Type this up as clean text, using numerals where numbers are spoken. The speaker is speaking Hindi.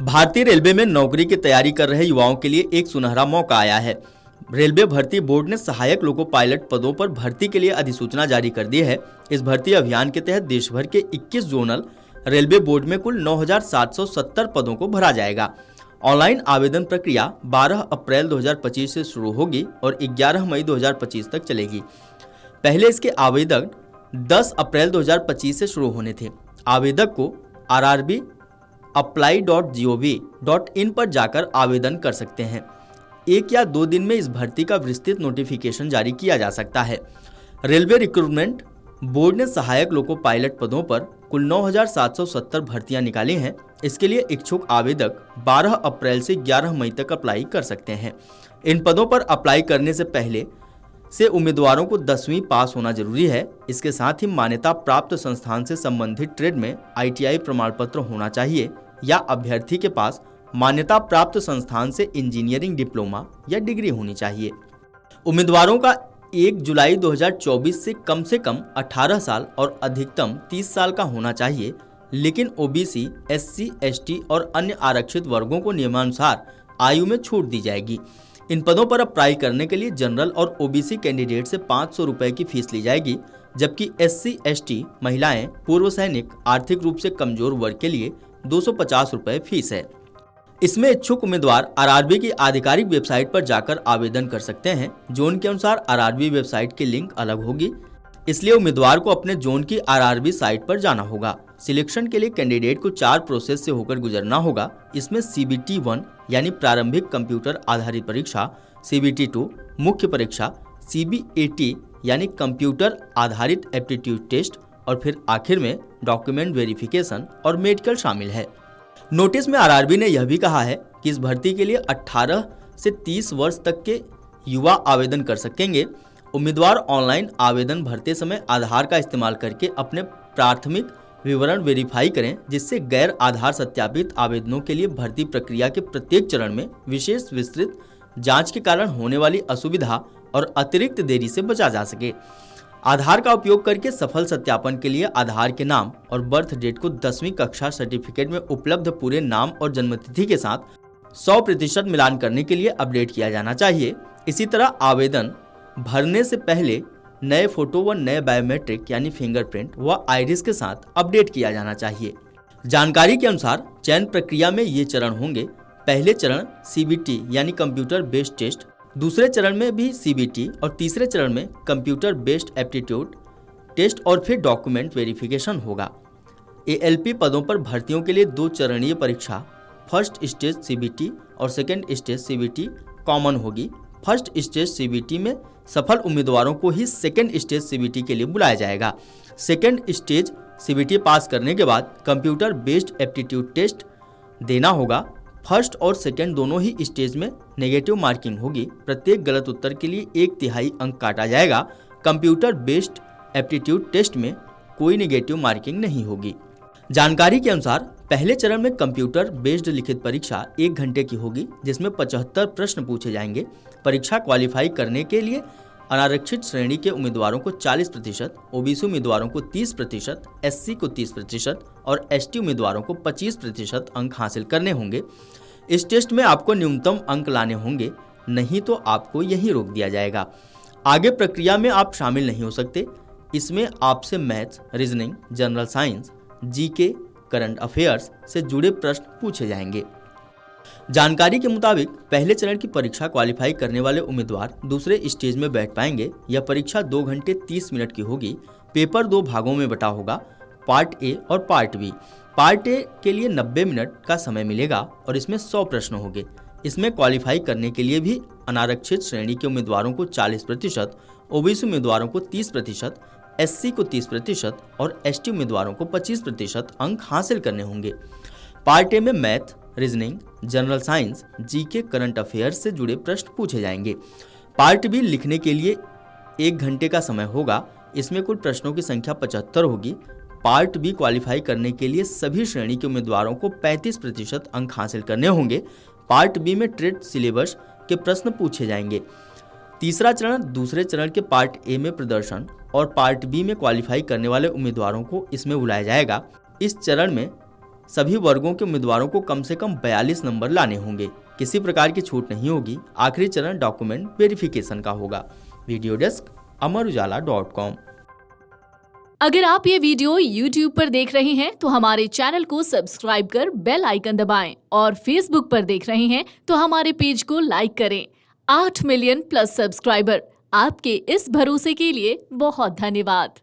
भारतीय रेलवे में नौकरी की तैयारी कर रहे युवाओं के लिए एक सुनहरा मौका आया है। रेलवे भर्ती बोर्ड ने सहायक लोको पायलट पदों पर भर्ती के लिए अधिसूचना जारी कर दी है। इस भर्ती अभियान के तहत देश भर के 21 जोनल रेलवे बोर्ड में कुल 9,770 पदों को भरा जाएगा। ऑनलाइन आवेदन प्रक्रिया 12 अप्रैल 2025 से शुरू होगी और 11 मई 2025 तक चलेगी। पहले इसके आवेदन 10 अप्रैल 2025 से शुरू होने थे। आवेदक को rrbapply.gov.in पर जाकर आवेदन कर सकते हैं। 1 या 2 दिन में इस भर्ती का विस्तृत नोटिफिकेशन जारी किया जा सकता है। रेलवे रिक्रूटमेंट बोर्ड ने सहायक लोको पायलट पदों पर कुल 9,770 भर्तियां निकाली हैं। इसके लिए इच्छुक आवेदक 12 अप्रैल से 11 मई तक अप्लाई कर सकते हैं। इन पदों पर अप्लाई करने से पहले से उम्मीदवारों को 10वीं पास होना जरूरी है। इसके साथ ही मान्यता प्राप्त संस्थान से संबंधित ट्रेड में ITI प्रमाण पत्र होना चाहिए या अभ्यर्थी के पास मान्यता प्राप्त संस्थान से इंजीनियरिंग डिप्लोमा या डिग्री होनी चाहिए। उम्मीदवारों का 1 जुलाई 2024 से कम 18 साल और अधिकतम 30 साल का होना चाहिए, लेकिन OBC, SC, ST और अन्य आरक्षित वर्गों को नियमानुसार आयु में छूट दी जाएगी। इन पदों पर अप्लाई करने के लिए जनरल और OBC कैंडिडेट से 500 रुपए की फीस ली जाएगी, जबकि SC, ST, महिलाएं, पूर्व सैनिक, आर्थिक रूप से कमजोर वर्ग के लिए 250 रुपए फीस है। इसमें इच्छुक उम्मीदवार RRB की आधिकारिक वेबसाइट पर जाकर आवेदन कर सकते हैं। जोन के अनुसार RRB वेबसाइट की लिंक अलग होगी, इसलिए उम्मीदवार को अपने जोन की RRB साइट पर जाना होगा। सिलेक्शन के लिए कैंडिडेट को 4 प्रोसेस से होकर गुजरना होगा। इसमें CBT 1 यानी प्रारंभिक कंप्यूटर आधारित परीक्षा, CBT 2 मुख्य परीक्षा, CBAT यानी कंप्यूटर आधारित एप्टीट्यूड टेस्ट और फिर आखिर में डॉक्यूमेंट वेरिफिकेशन और मेडिकल शामिल है। नोटिस में RRB ने यह भी कहा है कि इस भर्ती के लिए 18 से 30 वर्ष तक के युवा आवेदन कर सकेंगे। उम्मीदवार ऑनलाइन आवेदन भरते समय आधार का इस्तेमाल करके अपने प्राथमिक विवरण वेरीफाई करें, जिससे गैर आधार सत्यापित आवेदनों के लिए भर्ती प्रक्रिया के प्रत्येक चरण में विशेष विस्तृत जांच के कारण होने वाली असुविधा और अतिरिक्त देरी से बचा जा सके। आधार का उपयोग करके सफल सत्यापन के लिए आधार के नाम और बर्थ डेट को 10वीं कक्षा सर्टिफिकेट में उपलब्ध पूरे नाम और जन्मतिथि के साथ 100% मिलान करने के लिए अपडेट किया जाना चाहिए। इसी तरह आवेदन भरने से पहले नए फोटो व नए बायोमेट्रिक यानी फिंगरप्रिंट व आइरिस के साथ अपडेट किया जाना चाहिए। जानकारी के अनुसार चयन प्रक्रिया में ये चरण होंगे। पहले चरण CBT यानी कंप्यूटर बेस्ड टेस्ट, दूसरे चरण में भी CBT और तीसरे चरण में कंप्यूटर बेस्ड एप्टीट्यूड टेस्ट और फिर डॉक्यूमेंट वेरिफिकेशन होगा। ALP पदों पर भर्तियों के लिए 2 चरणीय परीक्षा फर्स्ट स्टेज CBT और सेकेंड स्टेज CBT कॉमन होगी। फर्स्ट स्टेज CBT में सफल उम्मीदवारों को ही सेकेंड स्टेज CBT के लिए बुलाया जाएगा। सेकेंड स्टेज CBT पास करने के बाद कंप्यूटर बेस्ड एप्टीट्यूड टेस्ट देना होगा। फर्स्ट और सेकेंड दोनों ही स्टेज में नेगेटिव मार्किंग होगी। प्रत्येक गलत उत्तर के लिए 1/3 अंक काटा जाएगा। कंप्यूटर बेस्ड एप्टीट्यूड टेस्ट में कोई नेगेटिव मार्किंग नहीं होगी। जानकारी के अनुसार पहले चरण में कंप्यूटर बेस्ड लिखित परीक्षा 1 घंटे की होगी, जिसमें 75 प्रश्न पूछे जाएंगे। परीक्षा क्वालिफाई करने के लिए अनारक्षित श्रेणी के उम्मीदवारों को 40%, OBC उम्मीदवारों को 30%, SC को 30% और ST उम्मीदवारों को 25% अंक हासिल करने होंगे। इस टेस्ट में आपको न्यूनतम अंक लाने होंगे, नहीं तो आपको यहीं रोक दिया जाएगा। आगे प्रक्रिया में आप शामिल नहीं हो सकते। इसमें आपसे maths, reasoning, general science, GK, current affairs से जुड़े प्रश्न पूछे जाएंगे। जानकारी के मुताबिक पहले चरण की परीक्षा क्वालिफाई करने वाले उम्मीदवार दूसरे स्टेज में बैठ पाएंगे। यह परीक्षा 2 घंटे 30 मिनट की होगी। पेपर 2 भागों में बटा होगा, पार्ट A और पार्ट B। पार्ट A के लिए 90 मिनट का समय मिलेगा और इसमें 100 प्रश्न होंगे। इसमें क्वालिफाई करने के लिए भी अनारक्षित श्रेणी के उम्मीदवारों को 40%, OBC उम्मीदवारों को 30%, SC को 30% और ST उम्मीदवारों को 25% अंक हासिल करने होंगे। पार्ट A में math, reasoning, general science, GK, current affairs से जुड़े प्रश्न पूछे जाएंगे। पार्ट B लिखने के लिए 1 घंटे का समय होगा। इसमें कुल प्रश्नों की संख्या 75 होगी। पार्ट B क्वालिफाई करने के लिए सभी श्रेणी के उम्मीदवारों को 35% अंक हासिल करने होंगे। पार्ट B में ट्रेड सिलेबस के प्रश्न पूछे जाएंगे। तीसरा चरण दूसरे चरण के पार्ट A में प्रदर्शन और पार्ट B में क्वालिफाई करने वाले उम्मीदवारों को इसमें बुलाया जाएगा। इस चरण में सभी वर्गों के उम्मीदवारों को कम से कम 42 नंबर लाने होंगे। किसी प्रकार की छूट नहीं होगी। आखिरी चरण डॉक्यूमेंट वेरिफिकेशन का होगा। Video desk amarujala.com। अगर आप ये वीडियो YouTube पर देख रहे हैं तो हमारे चैनल को सब्सक्राइब कर बेल आइकन दबाएं और Facebook पर देख रहे हैं तो हमारे पेज को लाइक करें। 8 मिलियन प्लस सब्सक्राइबर, आपके इस भरोसे के लिए बहुत धन्यवाद।